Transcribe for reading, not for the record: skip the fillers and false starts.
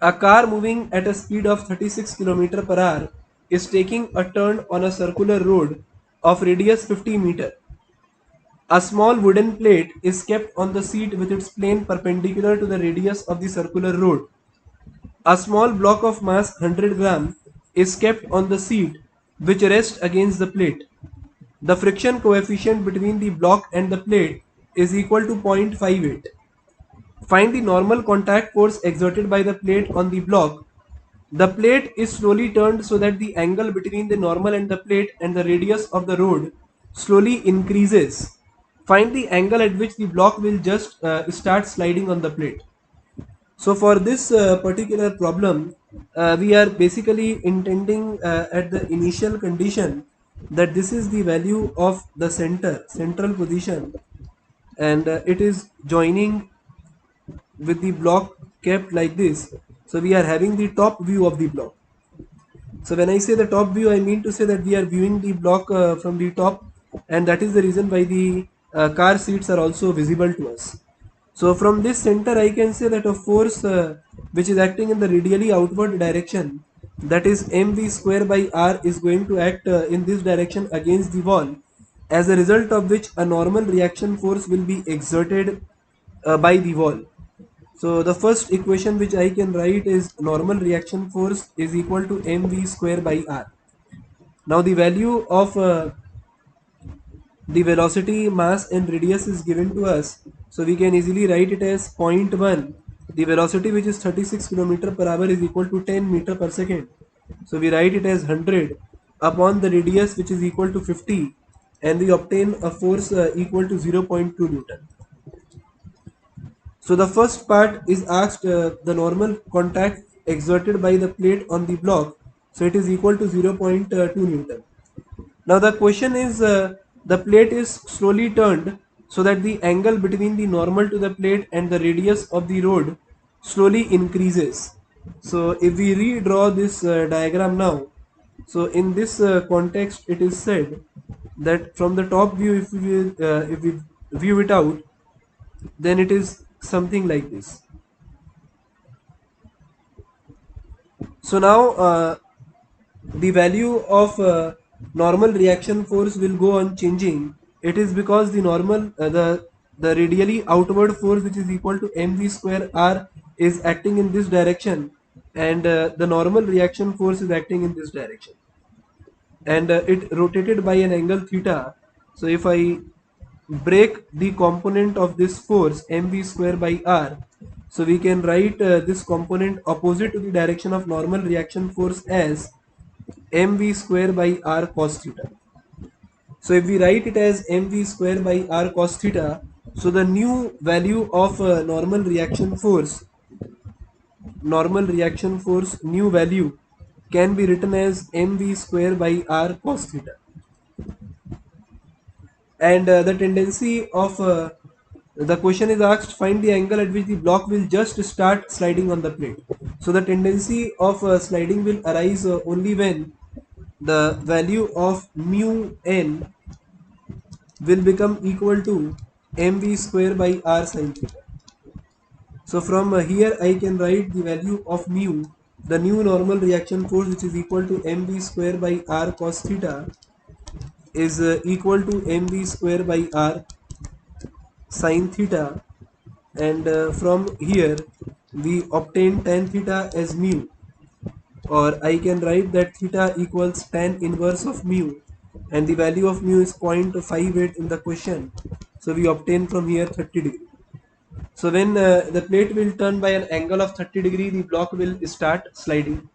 A car moving at a speed of 36 km per hour is taking a turn on a circular road of radius 50 meter. A small wooden plate is kept on the seat with its plane perpendicular to the radius of the circular road. A small block of mass 100 gram is kept on the seat which rests against the plate. The friction coefficient between the block and the plate is equal to 0.58. Find the normal contact force exerted by the plate on the block. The plate is slowly turned so that the angle between the normal and the plate and the radius of the road slowly increases. Find the angle at which the block will just start sliding on the plate. So for this particular problem, we are basically intending at the initial condition that this is the value of the central position, and it is joining with the block kept like this. So we are having the top view of the block. So when I say the top view, I mean to say that we are viewing the block from the top, and that is the reason why the car seats are also visible to us. So from this center, I can say that a force which is acting in the radially outward direction, that is mv square by r, is going to act in this direction against the wall, as a result of which a normal reaction force will be exerted by the wall. So the first equation which I can write is normal reaction force is equal to mv square by r. Now the value of the velocity, mass and radius is given to us, so we can easily write it as 0.1. The velocity, which is 36 km per hour, is equal to 10 meter per second, so we write it as 100 upon the radius, which is equal to 50, and we obtain a force equal to 0.2 Newton. So the first part is asked the normal contact exerted by the plate on the block, so it is equal to 0.2 Newton. Now the question is the plate is slowly turned so that the angle between the normal to the plate and the radius of the road slowly increases. So if we redraw this diagram now, so in this context it is said that from the top view, if we view it out, then it is something like this. So now the value of normal reaction force will go on changing. It is because the normal the radially outward force, which is equal to mv square r, is acting in this direction, and the normal reaction force is acting in this direction, and it rotated by an angle theta. So if I break the component of this force mv square by r, so we can write this component opposite to the direction of normal reaction force as mv square by r cos theta. So if we write it as mv square by r cos theta, so the new value of normal reaction force new value can be written as mv square by r cos theta. And the tendency of the question is asked, find the angle at which the block will just start sliding on the plate. So the tendency of sliding will arise only when the value of mu n will become equal to mv square by r sin theta. So from here I can write the value of mu, the new normal reaction force, which is equal to mv square by r cos theta, is equal to mv square by r sin theta, and from here we obtain tan theta as mu, or I can write that theta equals tan inverse of mu, and the value of mu is 0.58 in the question, so we obtain from here 30 degree. So when the plate will turn by an angle of 30 degree, the block will start sliding.